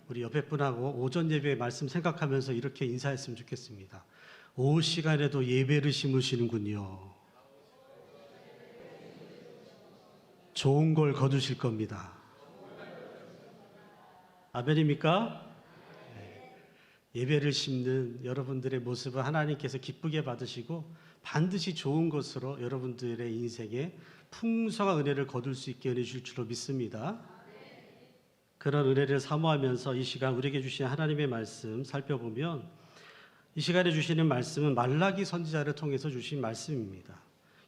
우리 옆에 분하고 오전 예배 말씀 생각하면서 이렇게 인사했으면 좋겠습니다. 오후 시간에도 예배를 심으시는군요. 좋은 걸 거두실 겁니다. 아멘입니까? 예배를 심는 여러분들의 모습을 하나님께서 기쁘게 받으시고 반드시 좋은 것으로 여러분들의 인생에 풍성한 은혜를 거둘 수 있게 은혜 주실 줄로 믿습니다. 그런 은혜를 사모하면서 이 시간 우리에게 주신 하나님의 말씀 살펴보면 이 시간에 주시는 말씀은 말라기 선지자를 통해서 주신 말씀입니다.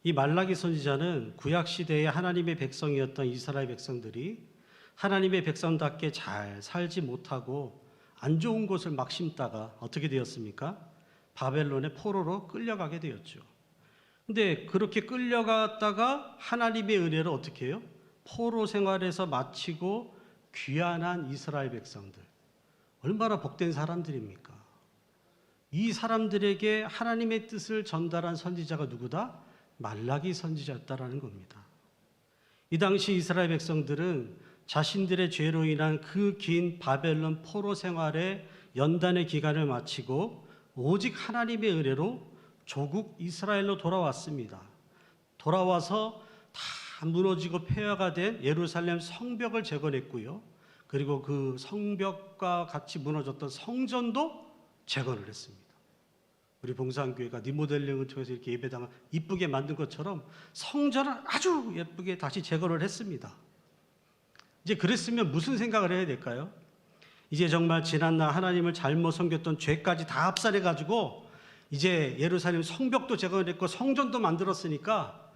이 말라기 선지자는 구약 시대의 하나님의 백성이었던 이스라엘 백성들이 하나님의 백성답게 잘 살지 못하고 안 좋은 곳을 막 심다가 어떻게 되었습니까? 바벨론의 포로로 끌려가게 되었죠. 근데 그렇게 끌려갔다가 하나님의 은혜로 어떻게 해요? 포로 생활에서 마치고 귀환한 이스라엘 백성들. 얼마나 복된 사람들입니까? 이 사람들에게 하나님의 뜻을 전달한 선지자가 누구다? 말라기 선지자였다라는 겁니다. 이 당시 이스라엘 백성들은 자신들의 죄로 인한 그 긴 바벨론 포로 생활의 연단의 기간을 마치고 오직 하나님의 은혜로 조국 이스라엘로 돌아왔습니다. 돌아와서 다 무너지고 폐허가 된 예루살렘 성벽을 재건했고요. 그리고 그 성벽과 같이 무너졌던 성전도 재건을 했습니다. 우리 봉사한교회가 리모델링을 통해서 이렇게 예배당을 이쁘게 만든 것처럼 성전을 아주 예쁘게 다시 재건을 했습니다. 이제 그랬으면 무슨 생각을 해야 될까요? 이제 정말 지난날 하나님을 잘못 섬겼던 죄까지 다 합산해가지고 이제 예루살렘 성벽도 재건했고 성전도 만들었으니까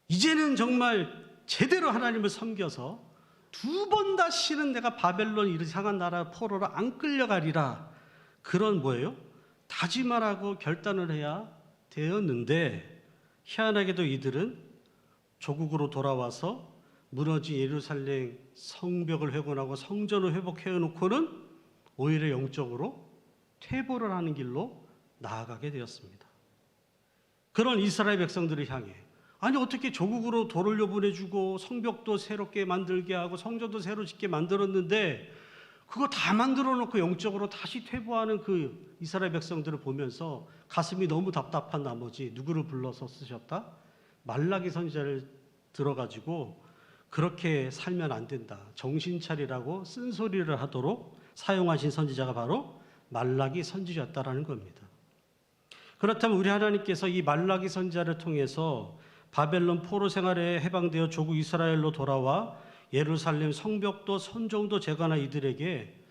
이제는 정말 제대로 하나님을 섬겨서 두 번 다시는 내가 바벨론 이상한 나라 포로로 안 끌려가리라. 그런 뭐예요? 다짐을 하고 결단을 해야 되었는데 희한하게도 이들은 조국으로 돌아와서 무너진 예루살렘 성벽을 회복하고 성전을 회복해 놓고는 오히려 영적으로 퇴보를 하는 길로 나아가게 되었습니다. 그런 이스라엘 백성들을 향해 아니 어떻게 조국으로 돌려 보내주고 성벽도 새롭게 만들게 하고 성전도 새로 짓게 만들었는데 그거 다 만들어 놓고 영적으로 다시 퇴보하는 그 이스라엘 백성들을 보면서 가슴이 너무 답답한 나머지 누구를 불러서 쓰셨다? 말라기 선지자를 들어가지고 그렇게 살면 안 된다. 정신 차리라고 쓴소리를 하도록 사용하신 선지자가 바로 말라기 선지자였다라는 겁니다. 그렇다면 우리 하나님께서 이 말라기 선지자를 통해서 바벨론 포로 생활에 해방되어 조국 이스라엘로 돌아와 예루살렘 성벽도 성전도 재건한 이들에게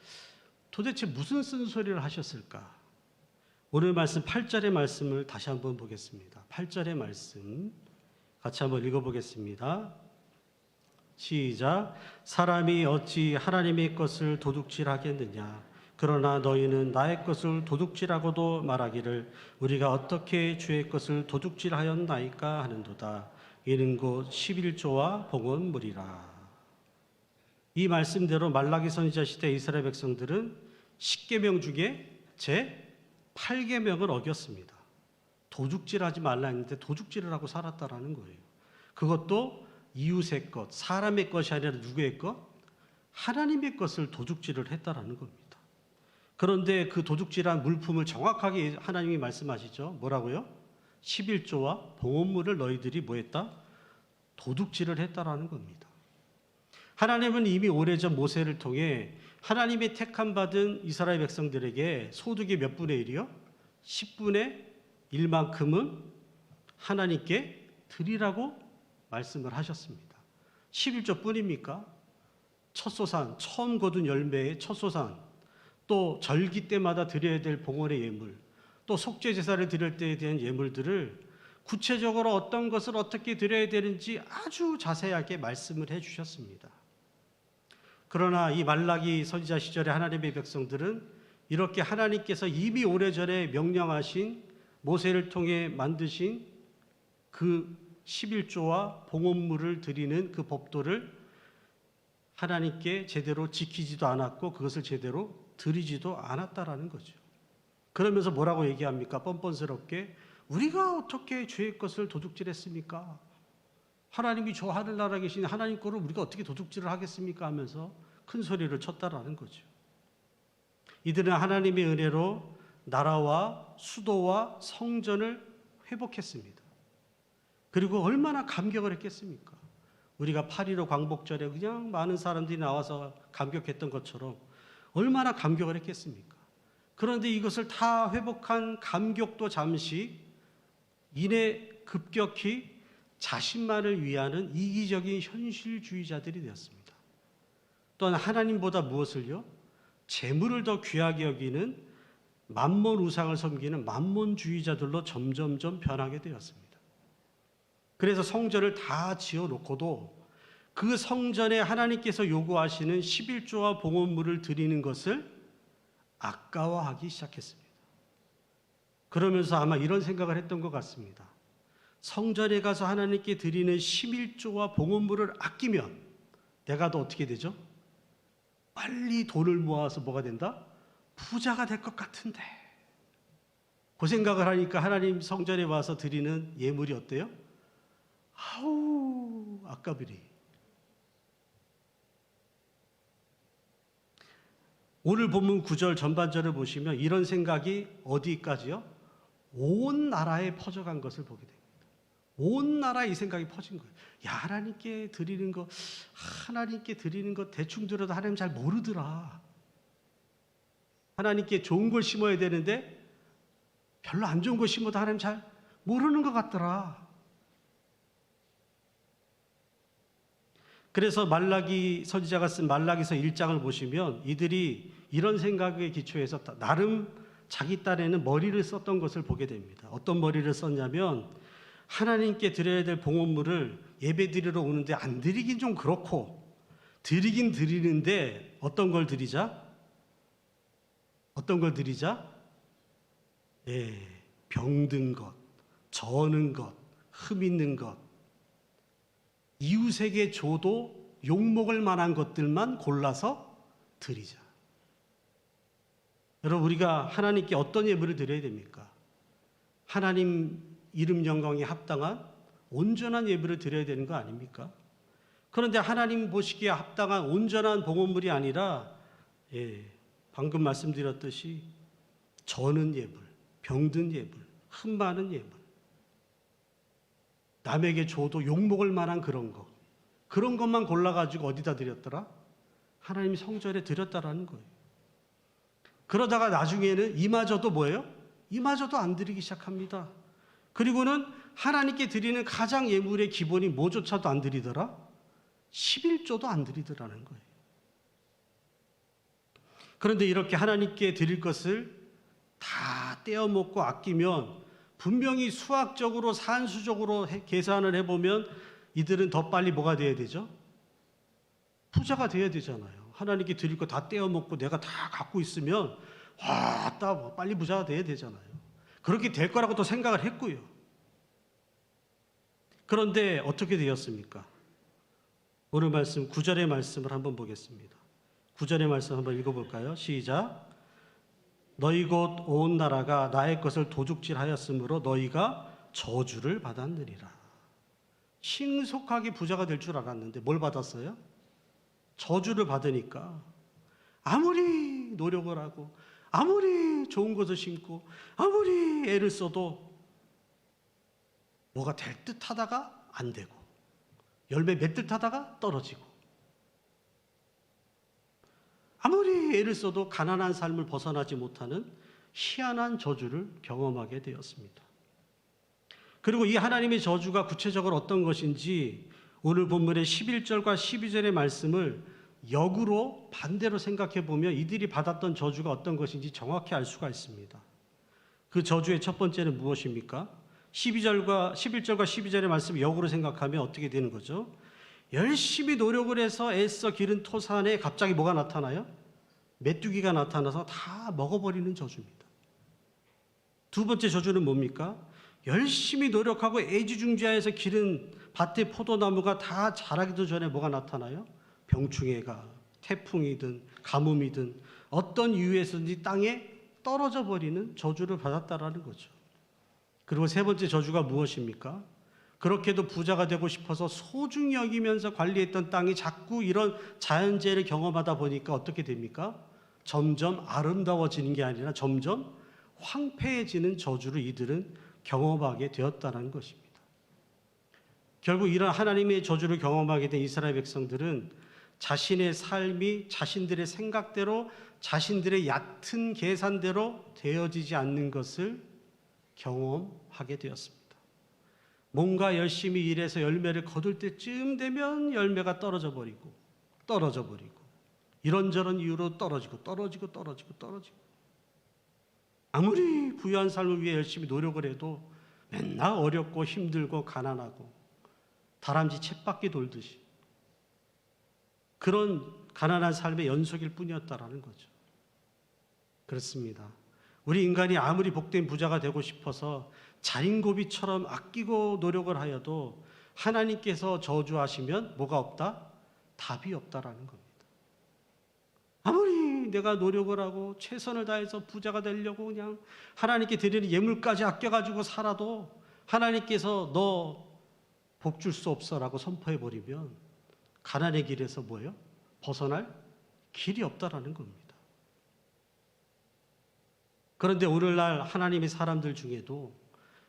도대체 무슨 쓴소리를 하셨을까? 오늘 말씀 8절의 말씀을 다시 한번 보겠습니다. 8절의 말씀 같이 한번 읽어보겠습니다. 시작. 사람이 어찌 하나님의 것을 도둑질하겠느냐? 그러나 너희는 나의 것을 도둑질하고도 말하기를 우리가 어떻게 주의 것을 도둑질하였나이까 하는도다. 이는 곧 11조와 봉헌물이라. 이 말씀대로 말라기 선지자 시대 이스라엘 백성들은 10계명 중에 제 8계명을 어겼습니다. 도둑질하지 말라 했는데 도둑질을 하고 살았다라는 거예요. 그것도 이웃의 것, 사람의 것이 아니라 누구의 것? 하나님의 것을 도둑질을 했다라는 겁니다. 그런데 그 도둑질한 물품을 정확하게 하나님이 말씀하시죠. 뭐라고요? 11조와 봉헌물을 너희들이 뭐 했다? 도둑질을 했다라는 겁니다. 하나님은 이미 오래전 모세를 통해 하나님의 택함 받은 이스라엘 백성들에게 소득의 몇 분의 1이요? 10분의 1만큼은 하나님께 드리라고 말씀을 하셨습니다. 11조 뿐입니까? 첫소산, 처음 거둔 열매의 첫소산, 또 절기 때마다 드려야 될 봉헌의 예물, 또 속죄 제사를 드릴 때에 대한 예물들을 구체적으로 어떤 것을 어떻게 드려야 되는지 아주 자세하게 말씀을 해주셨습니다. 그러나 이 말라기 선지자 시절의 하나님의 백성들은 이렇게 하나님께서 이미 오래전에 명령하신 모세를 통해 만드신 그 11조와 봉헌물을 드리는 그 법도를 하나님께 제대로 지키지도 않았고 그것을 제대로 드리지도 않았다라는 거죠. 그러면서 뭐라고 얘기합니까? 뻔뻔스럽게 우리가 어떻게 죄의 것을 도둑질했습니까? 하나님이 저 하늘나라에 계신 하나님 거를 우리가 어떻게 도둑질을 하겠습니까? 하면서 큰 소리를 쳤다라는 거죠. 이들은 하나님의 은혜로 나라와 수도와 성전을 회복했습니다. 그리고 얼마나 감격을 했겠습니까? 우리가 8.15 광복절에 그냥 많은 사람들이 나와서 감격했던 것처럼 얼마나 감격을 했겠습니까? 그런데 이것을 다 회복한 감격도 잠시 이내 급격히 자신만을 위하는 이기적인 현실주의자들이 되었습니다. 또한 하나님보다 무엇을요? 재물을 더 귀하게 여기는 만몬 우상을 섬기는 만몬주의자들로 점점점 변하게 되었습니다. 그래서 성전을 다 지어놓고도 그 성전에 하나님께서 요구하시는 11조와 봉헌물을 드리는 것을 아까워하기 시작했습니다. 그러면서 아마 이런 생각을 했던 것 같습니다. 성전에 가서 하나님께 드리는 11조와 봉헌물을 아끼면 내가 더 어떻게 되죠? 빨리 돈을 모아서 뭐가 된다? 부자가 될 것 같은데. 그 생각을 하니까 하나님 성전에 와서 드리는 예물이 어때요? 아우, 아까비리. 오늘 본문 9절 전반절을 보시면 이런 생각이 어디까지요? 온 나라에 퍼져간 것을 보게 됩니다. 온 나라에 이 생각이 퍼진 거예요. 야, 하나님께 드리는 거 대충 들어도 하나님 잘 모르더라. 하나님께 좋은 걸 심어야 되는데 별로 안 좋은 걸 심어도 하나님 잘 모르는 것 같더라. 그래서 말라기 선지자가 쓴 말라기서 1장을 보시면 이들이 이런 생각에 기초해서 나름 자기 딴에는 머리를 썼던 것을 보게 됩니다. 어떤 머리를 썼냐면 하나님께 드려야 될 봉헌물을 예배 드리러 오는데 안 드리긴 좀 그렇고 드리긴 드리는데 어떤 걸 드리자? 병든 것, 저는 것, 흠 있는 것, 이웃에게 줘도 욕먹을 만한 것들만 골라서 드리자. 여러분, 우리가 하나님께 어떤 예물을 드려야 됩니까? 하나님 이름 영광에 합당한 온전한 예물을 드려야 되는 거 아닙니까? 그런데 하나님 보시기에 합당한 온전한 봉헌물이 아니라 방금 말씀드렸듯이 저는 예물, 병든 예물, 흠 많은 예물, 남에게 줘도 욕먹을 만한 그런 것만 골라가지고 어디다 드렸더라? 하나님 성전에 드렸다라는 거예요. 그러다가 나중에는 이마저도 뭐예요? 이마저도 안 드리기 시작합니다. 그리고는 하나님께 드리는 가장 예물의 기본이 뭐조차도 안 드리더라? 11조도 안 드리더라는 거예요. 그런데 이렇게 하나님께 드릴 것을 다 떼어먹고 아끼면 분명히 수학적으로 산수적으로 계산을 해보면 이들은 더 빨리 뭐가 돼야 되죠? 부자가 돼야 되잖아요. 하나님께 드릴 거 다 떼어먹고 내가 다 갖고 있으면 빨리 부자가 돼야 되잖아요. 그렇게 될 거라고 또 생각을 했고요. 그런데 어떻게 되었습니까? 오늘 말씀 9절의 말씀을 한번 보겠습니다. 9절의 말씀 한번 읽어볼까요? 시작. 너희 곧 온 나라가 나의 것을 도둑질하였으므로 너희가 저주를 받았느니라. 신속하게 부자가 될 줄 알았는데 뭘 받았어요? 저주를 받으니까 아무리 노력을 하고 아무리 좋은 것을 심고 아무리 애를 써도 뭐가 될 듯 하다가 안 되고 열매 맺듯 하다가 떨어지고 아무리 애를 써도 가난한 삶을 벗어나지 못하는 희한한 저주를 경험하게 되었습니다. 그리고 이 하나님의 저주가 구체적으로 어떤 것인지 오늘 본문의 11절과 12절의 말씀을 역으로 반대로 생각해 보면 이들이 받았던 저주가 어떤 것인지 정확히 알 수가 있습니다. 그 저주의 첫 번째는 무엇입니까? 11절과 12절의 말씀을 역으로 생각하면 어떻게 되는 거죠? 열심히 노력을 해서 애써 기른 토산에 갑자기 뭐가 나타나요? 메뚜기가 나타나서 다 먹어버리는 저주입니다. 두 번째 저주는 뭡니까? 열심히 노력하고 애지중지하여서 기른 밭의 포도나무가 다 자라기도 전에 뭐가 나타나요? 병충해가 태풍이든 가뭄이든 어떤 이유에서든지 땅에 떨어져 버리는 저주를 받았다라는 거죠. 그리고 세 번째 저주가 무엇입니까? 그렇게도 부자가 되고 싶어서 소중히 여기면서 관리했던 땅이 자꾸 이런 자연재해를 경험하다 보니까 어떻게 됩니까? 점점 아름다워지는 게 아니라 점점 황폐해지는 저주를 이들은 경험하게 되었다는 것입니다. 결국 이런 하나님의 저주를 경험하게 된 이스라엘 백성들은 자신의 삶이 자신들의 생각대로 자신들의 얕은 계산대로 되어지지 않는 것을 경험하게 되었습니다. 뭔가 열심히 일해서 열매를 거둘 때쯤 되면 열매가 떨어져 버리고 이런저런 이유로 떨어지고 아무리 부유한 삶을 위해 열심히 노력을 해도 맨날 어렵고 힘들고 가난하고 다람쥐 쳇바퀴 돌듯이 그런 가난한 삶의 연속일 뿐이었다라는 거죠. 그렇습니다. 우리 인간이 아무리 복된 부자가 되고 싶어서 자린고비처럼 아끼고 노력을 하여도 하나님께서 저주하시면 뭐가 없다? 답이 없다라는 겁니다. 아무리 내가 노력을 하고 최선을 다해서 부자가 되려고 그냥 하나님께 드리는 예물까지 아껴가지고 살아도 하나님께서 너 복 줄 수 없어라고 선포해버리면 가난의 길에서 뭐예요? 벗어날 길이 없다라는 겁니다. 그런데 오늘날 하나님의 사람들 중에도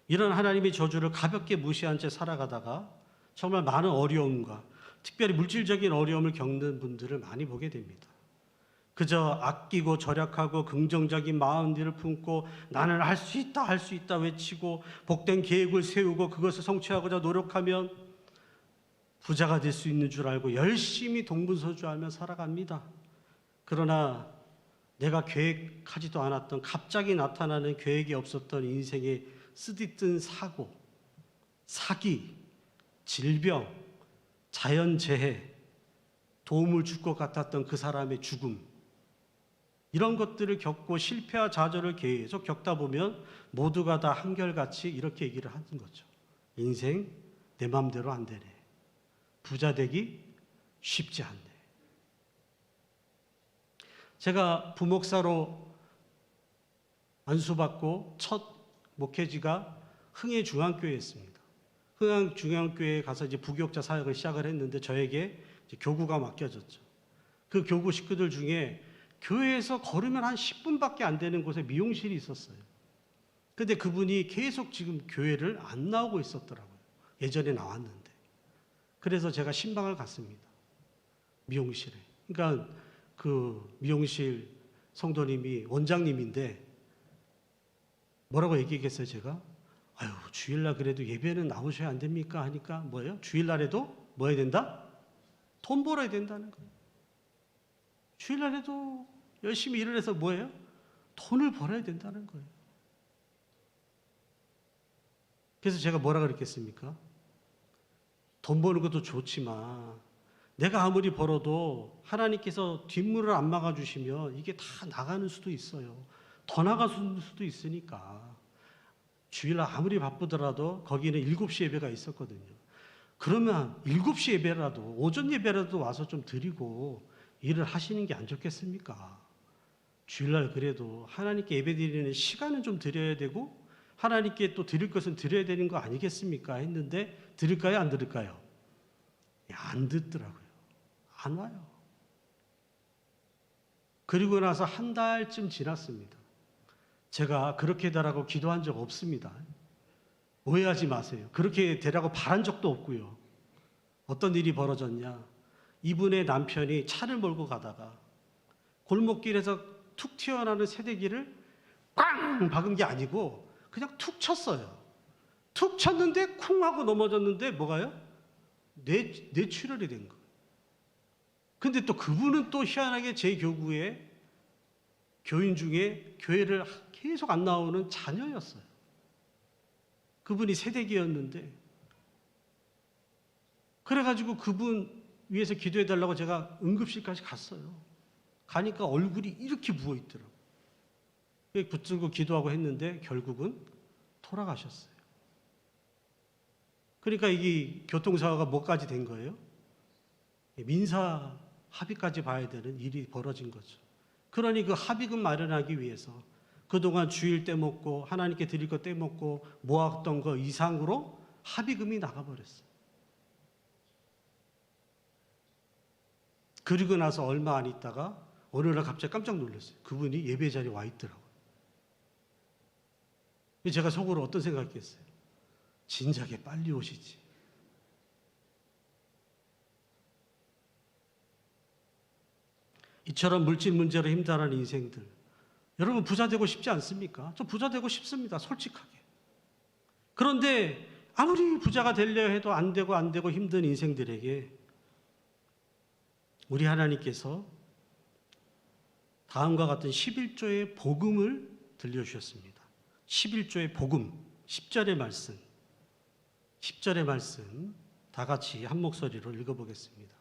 이런 하나님의 저주를 가볍게 무시한 채 살아가다가 정말 많은 어려움과 특별히 물질적인 어려움을 겪는 분들을 많이 보게 됩니다. 그저 아끼고 절약하고 긍정적인 마음들을 품고 나는 할 수 있다 외치고 복된 계획을 세우고 그것을 성취하고자 노력하면 부자가 될 수 있는 줄 알고 열심히 동분서주하며 살아갑니다. 그러나 내가 계획하지도 않았던 갑자기 나타나는 계획이 없었던 인생의 쓰디쓴 사고, 사기, 질병, 자연재해, 도움을 줄 것 같았던 그 사람의 죽음, 이런 것들을 겪고 실패와 좌절을 계속 겪다 보면 모두가 다 한결같이 이렇게 얘기를 하는 거죠. 인생 내 마음대로 안 되네. 부자 되기 쉽지 않네. 제가 부목사로 안수받고 첫 목회지가 흥해중앙교회였습니다. 흥해중앙교회에 가서 이제 부교육자 사역을 시작을 했는데 저에게 이제 교구가 맡겨졌죠. 그 교구 식구들 중에 교회에서 걸으면 한 10분밖에 안 되는 곳에 미용실이 있었어요. 근데 그분이 계속 지금 교회를 안 나오고 있었더라고요. 예전에 나왔는데. 그래서 제가 신방을 갔습니다. 미용실에. 그러니까 그 미용실 성도님이 원장님인데 뭐라고 얘기했어요, 제가? 아유, 주일날 그래도 예배는 나오셔야 안 됩니까? 하니까 뭐예요? 주일날에도 뭐 해야 된다? 돈 벌어야 된다는 거예요. 주일날에도 열심히 일을 해서 뭐예요? 돈을 벌어야 된다는 거예요. 그래서 제가 뭐라 그랬겠습니까? 돈 버는 것도 좋지만 내가 아무리 벌어도 하나님께서 뒷문을 안 막아주시면 이게 다 나가는 수도 있어요. 더 나가는 수도 있으니까 주일날 아무리 바쁘더라도 거기는 7시 예배가 있었거든요. 그러면 7시 예배라도 오전 예배라도 와서 좀 드리고 일을 하시는 게 안 좋겠습니까? 주일날 그래도 하나님께 예배드리는 시간은 좀 드려야 되고 하나님께 또 드릴 것은 드려야 되는 거 아니겠습니까? 했는데 들을까요? 안 들을까요? 안 듣더라고요. 안 와요. 그리고 나서 한 달쯤 지났습니다. 제가 그렇게 되라고 기도한 적 없습니다. 오해하지 마세요. 그렇게 되라고 바란 적도 없고요. 어떤 일이 벌어졌냐? 이분의 남편이 차를 몰고 가다가 골목길에서 툭 튀어나오는 새대기를 꽝 박은 게 아니고 그냥 툭 쳤어요. 툭 쳤는데 쿵 하고 넘어졌는데 뭐가요? 뇌출혈이 된 거예요. 근데 또 그분은 또 희한하게 제 교구의 교인 중에 교회를 계속 안 나오는 자녀였어요. 그분이 새대기였는데 그래가지고 그분 위해서 기도해달라고 제가 응급실까지 갔어요. 가니까 얼굴이 이렇게 부어있더라고요. 붙들고 기도하고 했는데 결국은 돌아가셨어요. 그러니까 이 교통사고가 뭐까지 된 거예요? 민사 합의까지 봐야 되는 일이 벌어진 거죠. 그러니 그 합의금 마련하기 위해서 그동안 주일 떼먹고 하나님께 드릴 거 떼먹고 모았던 거 이상으로 합의금이 나가버렸어요. 그리고 나서 얼마 안 있다가 어느 날 갑자기 깜짝 놀랐어요. 그분이 예배 자리에 와 있더라고요. 제가 속으로 어떤 생각했어요? 진작에 빨리 오시지. 이처럼 물질 문제로 힘들어하는 인생들, 여러분 부자 되고 싶지 않습니까? 저 부자 되고 싶습니다. 솔직하게. 그런데 아무리 부자가 되려 해도 안 되고 힘든 인생들에게 우리 하나님께서 다음과 같은 11조의 복음을 들려주셨습니다. 11조의 복음, 10절의 말씀, 10절의 말씀 다 같이 한 목소리로 읽어보겠습니다.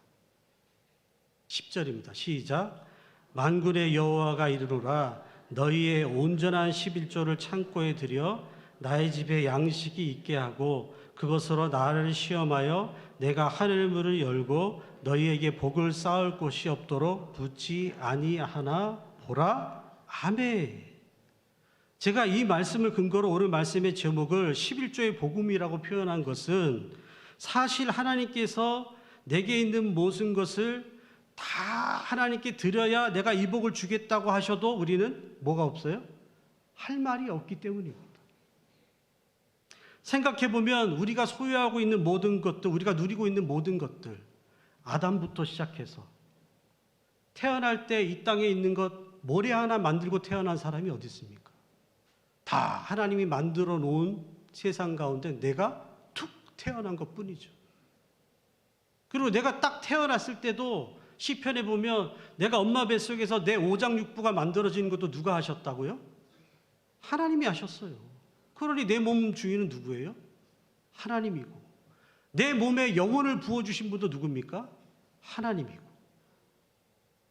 10절입니다. 시작. 만군의 여호와가 이르노라 너희의 온전한 11조를 창고에 들여 나의 집에 양식이 있게 하고 그것으로 나를 시험하여 내가 하늘 문을 열고 너희에게 복을 쌓을 곳이 없도록 붙지 아니하나 보라. 아멘. 제가 이 말씀을 근거로 오늘 말씀의 제목을 11조의 복음이라고 표현한 것은 사실 하나님께서 내게 있는 모든 것을 다 하나님께 드려야 내가 이 복을 주겠다고 하셔도 우리는 뭐가 없어요? 할 말이 없기 때문입니다. 생각해보면 우리가 소유하고 있는 모든 것들, 우리가 누리고 있는 모든 것들, 아담부터 시작해서 태어날 때 이 땅에 있는 것 모래 하나 만들고 태어난 사람이 어디 있습니까? 다 하나님이 만들어 놓은 세상 가운데 내가 툭 태어난 것 뿐이죠. 그리고 내가 딱 태어났을 때도 시편에 보면 내가 엄마 뱃속에서 내 오장육부가 만들어진 것도 누가 하셨다고요? 하나님이 하셨어요. 그러니 내 몸 주인은 누구예요? 하나님이고 내 몸에 영혼을 부어주신 분도 누굽니까? 하나님이고.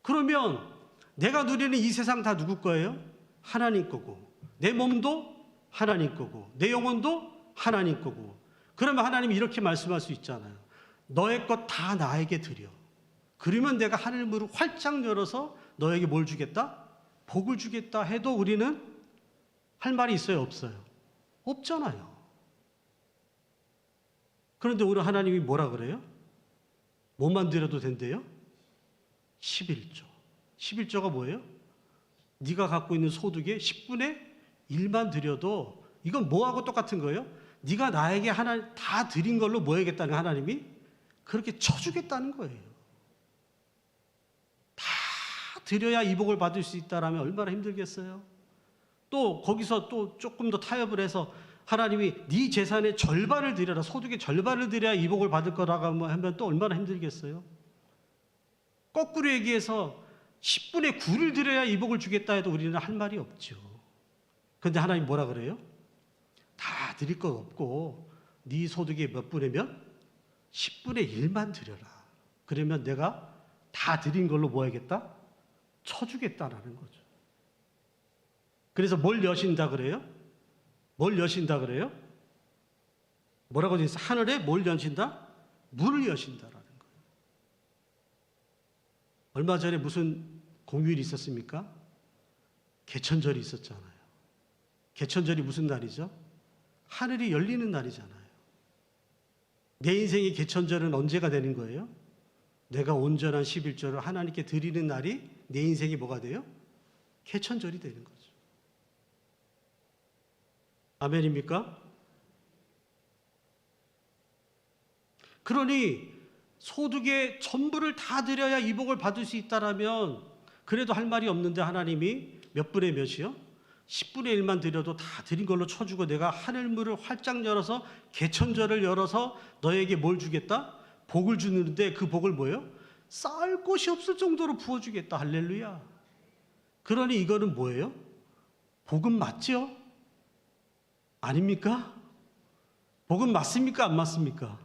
그러면 내가 누리는 이 세상 다 누구 거예요? 하나님 거고 내 몸도 하나님 거고 내 영혼도 하나님 거고. 그러면 하나님이 이렇게 말씀할 수 있잖아요. 너의 것 다 나에게 드려. 그러면 내가 하늘 문을 활짝 열어서 너에게 뭘 주겠다? 복을 주겠다 해도 우리는 할 말이 있어요? 없어요? 없잖아요. 그런데 오늘 하나님이 뭐라 그래요? 뭐만 드려도 된대요? 11조. 11조가 뭐예요? 네가 갖고 있는 소득의 10분의 1만 드려도 이건 뭐하고 똑같은 거예요? 네가 나에게 하나 다 드린 걸로 뭐 하겠다는 하나님이? 그렇게 쳐주겠다는 거예요. 다 드려야 이 복을 받을 수 있다라면 얼마나 힘들겠어요? 또 거기서 또 조금 더 타협을 해서 하나님이 네 재산의 절반을 드려라, 소득의 절반을 드려야 이 복을 받을 거라고 하면 또 얼마나 힘들겠어요? 거꾸로 얘기해서 10분의 9를 드려야 이 복을 주겠다 해도 우리는 할 말이 없죠. 그런데 하나님 뭐라 그래요? 다 드릴 것 없고 네 소득의 몇 분의 몇? 10분의 1만 드려라. 그러면 내가 다 드린 걸로 뭐 하겠다? 쳐주겠다라는 거죠. 그래서 뭘 여신다 그래요? 뭘 여신다 그래요? 뭐라고 되어 있어요? 하늘에 뭘 여신다? 물을 여신다라는 거예요. 얼마 전에 무슨 공휴일이 있었습니까? 개천절이 있었잖아요. 개천절이 무슨 날이죠? 하늘이 열리는 날이잖아요. 내 인생의 개천절은 언제가 되는 거예요? 내가 온전한 11조를 하나님께 드리는 날이 내 인생이 뭐가 돼요? 개천절이 되는 거죠. 아멘입니까? 그러니 소득의 전부를 다 드려야 이 복을 받을 수 있다라면 그래도 할 말이 없는데 하나님이 몇 분의 몇이요? 10분의 1만 드려도 다 드린 걸로 쳐주고 내가 하늘문을 활짝 열어서 개천절을 열어서 너에게 뭘 주겠다? 복을 주는데 그 복을 뭐예요? 쌓을 곳이 없을 정도로 부어주겠다. 할렐루야. 그러니 이거는 뭐예요? 복음 맞죠? 아닙니까? 복음 맞습니까? 안 맞습니까?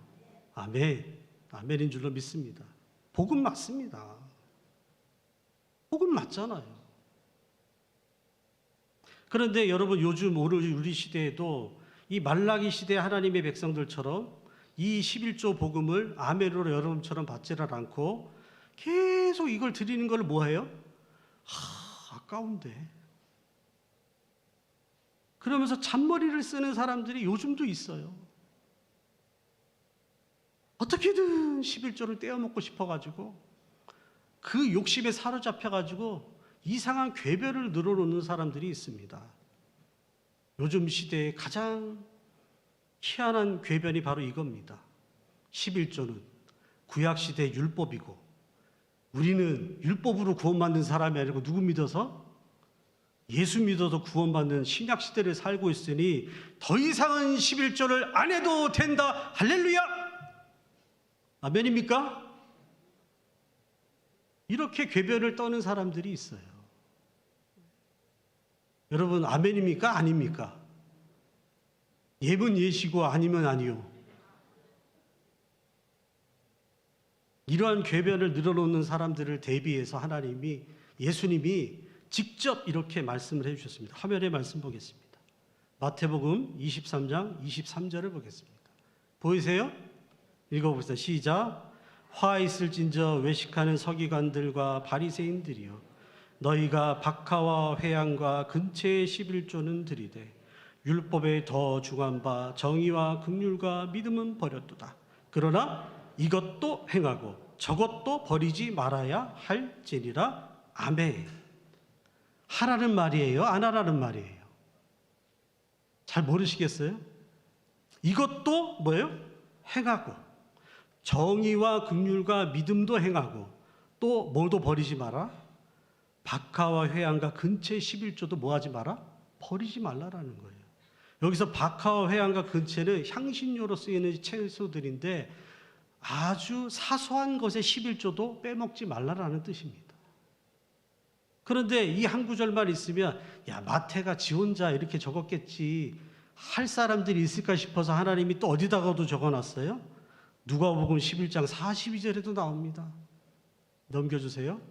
아멘. 아멘인 줄로 믿습니다. 복음 맞습니다. 복음 맞잖아요. 그런데 여러분 요즘 오늘 우리 시대에도 이 말라기 시대 하나님의 백성들처럼 이 11조 복음을 아멘으로 여러분처럼 받지를 않고 계속 이걸 드리는 걸 뭐해요? 아까운데. 그러면서 잔머리를 쓰는 사람들이 요즘도 있어요. 어떻게든 11조를 떼어먹고 싶어가지고 그 욕심에 사로잡혀 가지고 이상한 궤변을 늘어놓는 사람들이 있습니다. 요즘 시대에 가장 희한한 궤변이 바로 이겁니다. 11조는 구약 시대의 율법이고, 우리는 율법으로 구원받는 사람이 아니고 누구 믿어서? 예수 믿어서 구원받는 신약 시대를 살고 있으니 더 이상은 11조를 안 해도 된다. 할렐루야! 아멘입니까? 이렇게 궤변을 떠는 사람들이 있어요. 여러분, 아멘입니까? 아닙니까? 예면 예시고 아니면 아니요. 이러한 궤변을 늘어놓는 사람들을 대비해서 예수님이 직접 이렇게 말씀을 해주셨습니다. 화면에 말씀 보겠습니다. 마태복음 23장 23절을 보겠습니다. 보이세요? 읽어봅시다. 시작. 화 있을진저 외식하는 서기관들과 바리새인들이여, 너희가 박하와 회양과 근체의 11조는 드리되 율법에 더 중한 바 정의와 긍휼과 믿음은 버렸도다. 그러나 이것도 행하고 저것도 버리지 말아야 할지니라. 아멘. 하라는 말이에요? 안 하라는 말이에요? 잘 모르시겠어요? 이것도 뭐예요? 행하고 정의와 긍휼과 믿음도 행하고 또 뭐도 버리지 마라? 박하와 회양과 근체 11조도 뭐 하지 마라? 버리지 말라라는 거예요. 여기서 박하와 회양과 근체는 향신료로 쓰이는 채소들인데 아주 사소한 것의 11조도 빼먹지 말라라는 뜻입니다. 그런데 이 한 구절만 있으면 야, 마태가 지 혼자 이렇게 적었겠지 할 사람들이 있을까 싶어서 하나님이 또 어디다가도 적어놨어요? 누가복음 11장 42절에도 나옵니다. 넘겨주세요.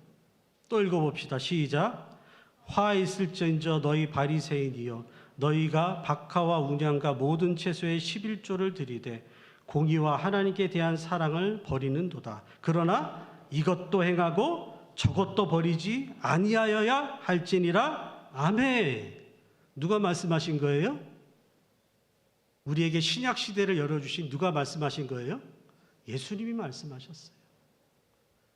또 읽어봅시다. 시작. 화 있을진저 너희 바리새인이여, 너희가 박하와 웅양과 모든 채소의 11조를 드리되 공의와 하나님께 대한 사랑을 버리는도다. 그러나 이것도 행하고 저것도 버리지 아니하여야 할지니라. 아멘. 누가 말씀하신 거예요? 우리에게 신약 시대를 열어주신 누가 말씀하신 거예요? 예수님이 말씀하셨어요.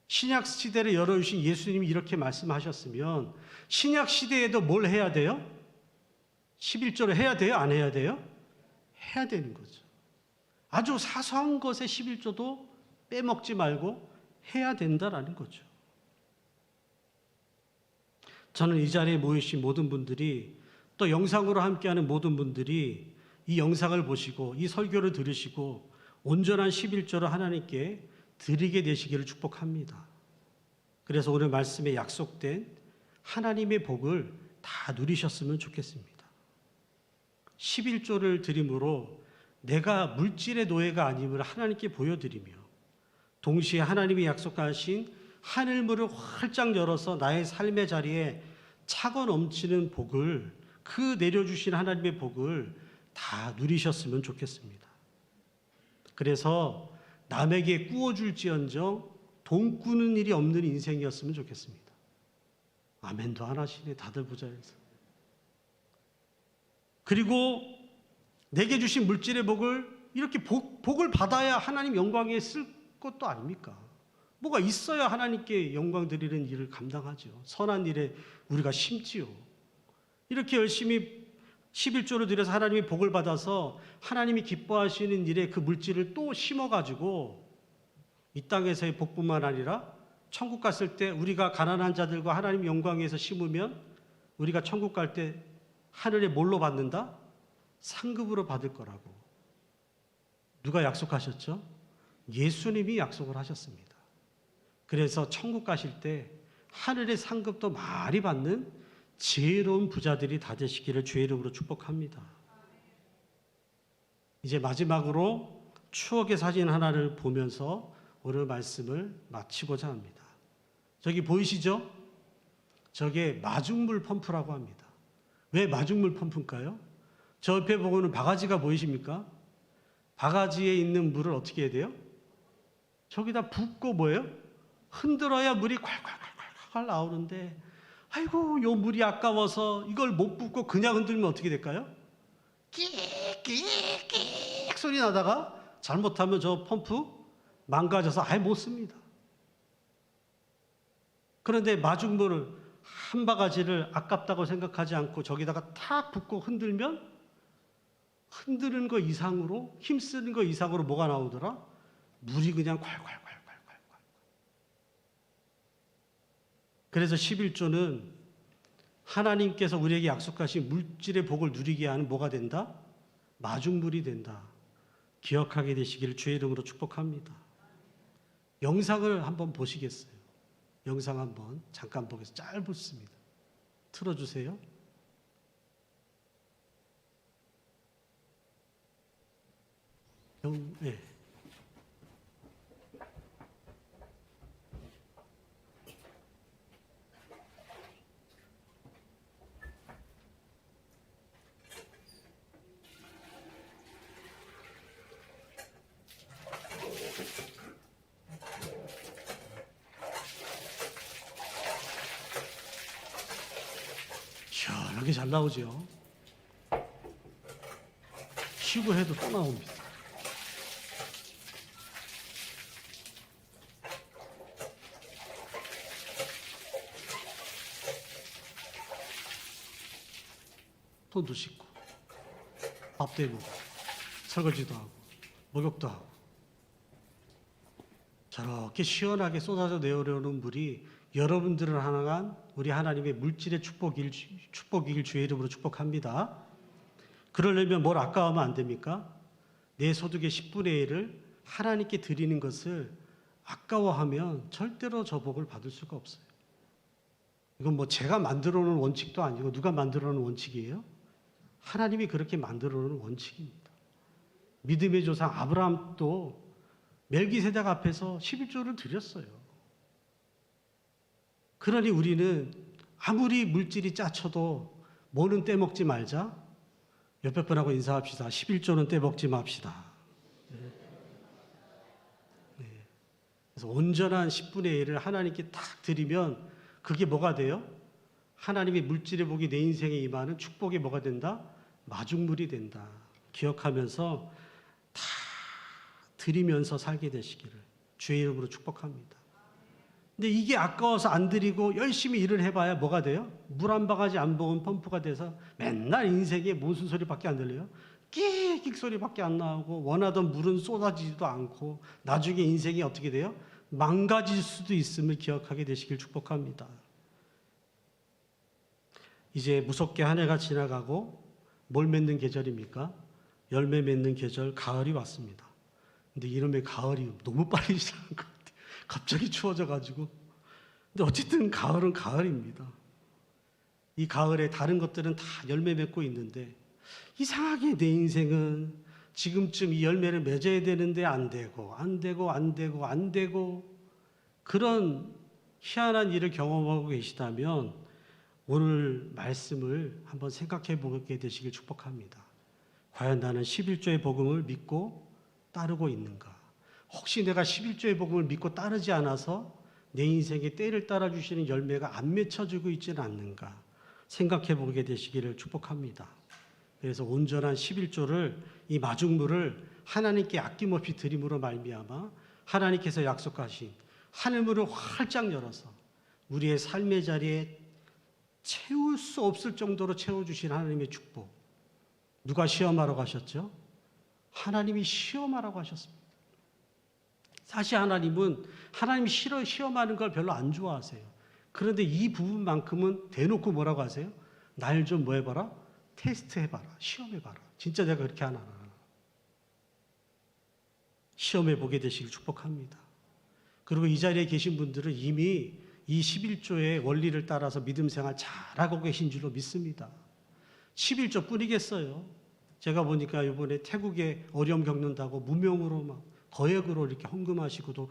신약 시대를 열어주신 예수님이 이렇게 말씀하셨으면 신약 시대에도 뭘 해야 돼요? 11조를 해야 돼요? 안 해야 돼요? 해야 되는 거죠. 아주 사소한 것의 11조도 빼먹지 말고 해야 된다라는 거죠. 저는 이 자리에 모이신 모든 분들이, 또 영상으로 함께하는 모든 분들이 이 영상을 보시고 이 설교를 들으시고 온전한 11조를 하나님께 드리게 되시기를 축복합니다. 그래서 오늘 말씀에 약속된 하나님의 복을 다 누리셨으면 좋겠습니다. 11조를 드림으로 내가 물질의 노예가 아님을 하나님께 보여드리며, 동시에 하나님이 약속하신 하늘문을 활짝 열어서 나의 삶의 자리에 차고 넘치는 복을, 그 내려주신 하나님의 복을 다 누리셨으면 좋겠습니다. 그래서 남에게 꾸어줄지언정 돈 꾸는 일이 없는 인생이었으면 좋겠습니다. 아멘도 안 하시네, 다들 부자에서. 그리고 내게 주신 물질의 복을 이렇게 복을 받아야 하나님 영광에 쓸 것도 아닙니까? 뭐가 있어야 하나님께 영광 드리는 일을 감당하죠. 선한 일에 우리가 심지요. 이렇게 열심히 11조를 드려서 하나님이 복을 받아서 하나님이 기뻐하시는 일에 그 물질을 또 심어가지고 이 땅에서의 복뿐만 아니라 천국 갔을 때 우리가 가난한 자들과 하나님 영광에서 심으면 우리가 천국 갈 때 하늘에 뭘로 받는다? 상급으로 받을 거라고. 누가 약속하셨죠? 예수님이 약속을 하셨습니다. 그래서 천국 가실 때 하늘의 상급도 많이 받는 지혜로운 부자들이 다 되시기를 주의 이름으로 축복합니다. 이제 마지막으로 추억의 사진 하나를 보면서 오늘 말씀을 마치고자 합니다. 저기 보이시죠? 저게 마중물 펌프라고 합니다. 왜 마중물 펌프일까요? 저 옆에 보고는 바가지가 보이십니까? 바가지에 있는 물을 어떻게 해야 돼요? 저기다 붓고 뭐예요? 흔들어야 물이 콸콸콸콸 나오는데, 아이고 요 물이 아까워서 이걸 못 붓고 그냥 흔들면 어떻게 될까요? 끽끽끽 소리 나다가 잘못하면 저 펌프 망가져서 아예 못 씁니다. 그런데 마중물을 한 바가지를 아깝다고 생각하지 않고 저기다가 탁 붓고 흔들면 흔드는 거 이상으로 힘쓰는 거 이상으로 뭐가 나오더라? 물이 그냥 콸콸콸콸콸콸. 그래서 11조는 하나님께서 우리에게 약속하신 물질의 복을 누리게 하는 뭐가 된다? 마중물이 된다. 기억하게 되시기를 주의 이름으로 축복합니다. 영상을 한번 보시겠어요? 영상 한번 잠깐 보겠습니다. 짧습니다. 틀어주세요. 네. 시원하게 잘 나오죠. 쉬고 해도 또 나옵니다. 손도 씻고 밥도 해먹고 설거지도 하고 목욕도 하고 저렇게 시원하게 쏟아져 내려오는 물이 여러분들을 향한 우리 하나님의 물질의 축복이길 주의 이름으로 축복합니다. 그러려면 뭘 아까워하면 안 됩니까? 내 소득의 10분의 1을 하나님께 드리는 것을 아까워하면 절대로 저 복을 받을 수가 없어요. 이건 뭐 제가 만들어 놓은 원칙도 아니고 누가 만들어 놓은 원칙이에요? 하나님이 그렇게 만들어 놓은 원칙입니다. 믿음의 조상 아브라함도 멜기세덱 앞에서 11조를 드렸어요. 그러니 우리는 아무리 물질이 짜쳐도 뭐는 떼먹지 말자. 옆에 분하고 인사합시다. 11조는 떼먹지 맙시다. 네. 그래서 온전한 10분의 1을 하나님께 탁 드리면 그게 뭐가 돼요? 하나님의 물질의 복이 내 인생에 임하는 축복이 뭐가 된다? 마중물이 된다. 기억하면서 다 드리면서 살게 되시기를 주의 이름으로 축복합니다. 근데 이게 아까워서 안 드리고 열심히 일을 해봐야 뭐가 돼요? 물 한 바가지 안 부은 펌프가 돼서 맨날 인생에 무슨 소리밖에 안 들려요? 끽끽 소리밖에 안 나오고 원하던 물은 쏟아지지도 않고 나중에 인생이 어떻게 돼요? 망가질 수도 있음을 기억하게 되시길 축복합니다. 이제 무섭게 한 해가 지나가고 뭘 맺는 계절입니까? 열매 맺는 계절 가을이 왔습니다. 근데 이놈의 가을이 너무 빨리 지나간 것 같아요. 갑자기 추워져가지고. 근데 어쨌든 가을은 가을입니다. 이 가을에 다른 것들은 다 열매 맺고 있는데 이상하게 내 인생은 지금쯤 이 열매를 맺어야 되는데 안 되고 그런 희한한 일을 경험하고 계시다면 오늘 말씀을 한번 생각해 보게 되시길 축복합니다. 과연 나는 11조의 복음을 믿고 따르고 있는가? 혹시 내가 11조의 복음을 믿고 따르지 않아서 내 인생에 때를 따라주시는 열매가 안 맺혀지고 있지는 않는가? 생각해 보게 되시기를 축복합니다. 그래서 온전한 11조를 이 마중물을 하나님께 아낌없이 드림으로 말미암아 하나님께서 약속하신 하늘문을 활짝 열어서 우리의 삶의 자리에 채울 수 없을 정도로 채워주신 하나님의 축복. 누가 시험하러 가셨죠? 하나님이 시험하라고 하셨습니다. 사실 하나님이 시험하는 걸 별로 안 좋아하세요. 그런데 이 부분만큼은 대놓고 뭐라고 하세요? 날 좀 뭐 해봐라? 테스트 해봐라. 시험해봐라. 진짜 내가 그렇게 하나? 시험해 보게 되시길 축복합니다. 그리고 이 자리에 계신 분들은 이미 이 11조의 원리를 따라서 믿음 생활 잘하고 계신 줄로 믿습니다. 11조 뿐이겠어요. 제가 보니까 이번에 태국에 어려움 겪는다고 무명으로 막 거액으로 이렇게 헌금하시고도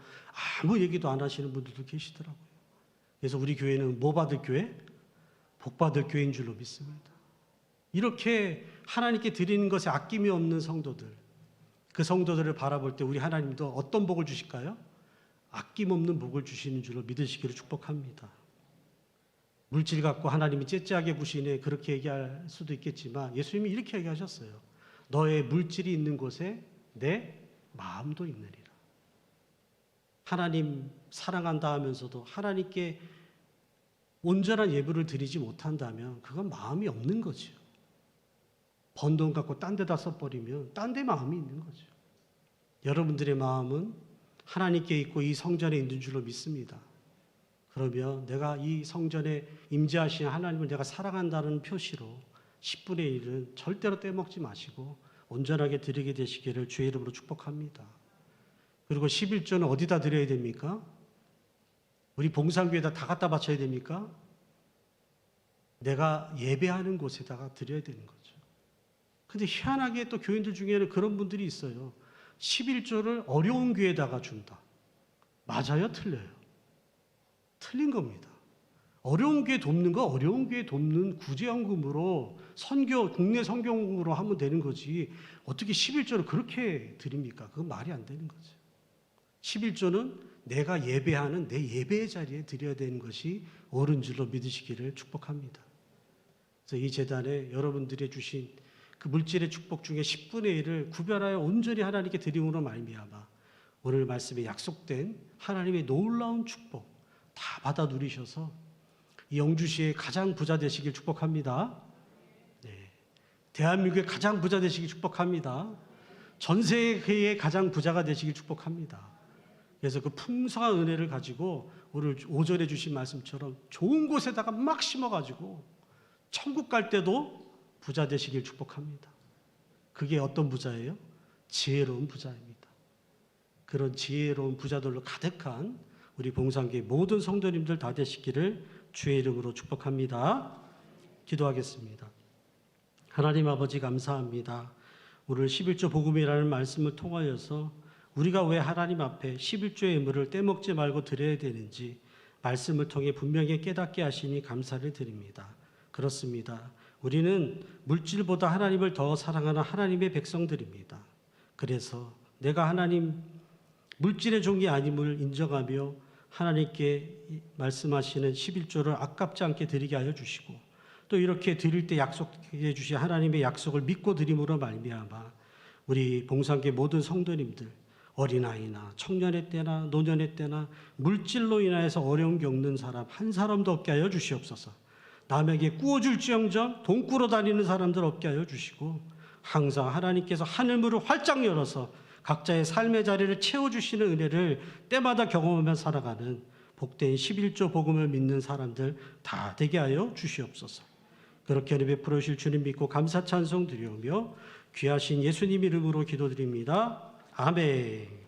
아무 얘기도 안 하시는 분들도 계시더라고요. 그래서 우리 교회는 뭐 받을 교회? 복 받을 교회인 줄로 믿습니다. 이렇게 하나님께 드리는 것에 아낌이 없는 성도들, 그 성도들을 바라볼 때 우리 하나님도 어떤 복을 주실까요? 아낌없는 복을 주시는 줄로 믿으시기를 축복합니다. 물질 갖고 하나님이 째째하게 구시네 그렇게 얘기할 수도 있겠지만 예수님이 이렇게 얘기하셨어요. 너의 물질이 있는 곳에 내 마음도 있느니라. 하나님 사랑한다 하면서도 하나님께 온전한 예물을 드리지 못한다면 그건 마음이 없는 거죠. 번 돈 갖고 딴 데다 써버리면 딴 데 마음이 있는 거죠. 여러분들의 마음은 하나님께 있고 이 성전에 있는 줄로 믿습니다. 그러면 내가 이 성전에 임재하신 하나님을 내가 사랑한다는 표시로 10분의 1은 절대로 떼먹지 마시고 온전하게 드리게 되시기를 주의 이름으로 축복합니다. 그리고 11조는 어디다 드려야 됩니까? 우리 봉상교회에다 다 갖다 바쳐야 됩니까? 내가 예배하는 곳에다가 드려야 되는 거죠. 근데 희한하게 또 교인들 중에는 그런 분들이 있어요. 11조를 어려운 교회에다가 준다. 맞아요? 틀려요? 틀린 겁니다. 어려운 교회 돕는 거 어려운 교회 돕는 구제연금으로 국내 선교금으로 하면 되는 거지 어떻게 11조를 그렇게 드립니까? 그건 말이 안 되는 거죠. 11조는 내가 예배하는 내 예배의 자리에 드려야 되는 것이 옳은 줄로 믿으시기를 축복합니다. 그래서 이 재단에 여러분들이 주신 그 물질의 축복 중에 10분의 1을 구별하여 온전히 하나님께 드림으로 말미암아 오늘 말씀에 약속된 하나님의 놀라운 축복 다 받아 누리셔서 이 영주시의 가장 부자 되시길 축복합니다. 네. 대한민국의 가장 부자 되시길 축복합니다. 전 세계의 가장 부자가 되시길 축복합니다. 그래서 그 풍성한 은혜를 가지고 오늘 오전에 주신 말씀처럼 좋은 곳에다가 막 심어가지고 천국 갈 때도 부자 되시길 축복합니다. 그게 어떤 부자예요? 지혜로운 부자입니다. 그런 지혜로운 부자들로 가득한 우리 봉상교회 모든 성도님들 다 되시기를 주의 이름으로 축복합니다. 기도하겠습니다. 하나님 아버지 감사합니다. 오늘 11조 복음이라는 말씀을 통하여서 우리가 왜 하나님 앞에 11조의 예물을 떼먹지 말고 드려야 되는지 말씀을 통해 분명히 깨닫게 하시니 감사를 드립니다. 그렇습니다. 우리는 물질보다 하나님을 더 사랑하는 하나님의 백성들입니다. 그래서 내가 하나님 물질의 종이 아님을 인정하며 하나님께 말씀하시는 11조를 아깝지 않게 드리게 하여 주시고 또 이렇게 드릴 때 약속해 주신 하나님의 약속을 믿고 드림으로 말미암아 우리 봉상교회 모든 성도님들 어린아이나 청년의 때나 노년의 때나 물질로 인하여서 어려움 겪는 사람 한 사람도 없게 하여 주시옵소서. 남에게 꾸어줄지언정 돈 꾸러 다니는 사람들 없게 하여 주시고 항상 하나님께서 하늘문을 활짝 열어서 각자의 삶의 자리를 채워주시는 은혜를 때마다 경험하며 살아가는 복된 11조 복음을 믿는 사람들 다 되게 하여 주시옵소서. 그렇게 은혜 베풀어 주실 주님 믿고 감사 찬송 드리오며 귀하신 예수님 이름으로 기도드립니다. 아멘.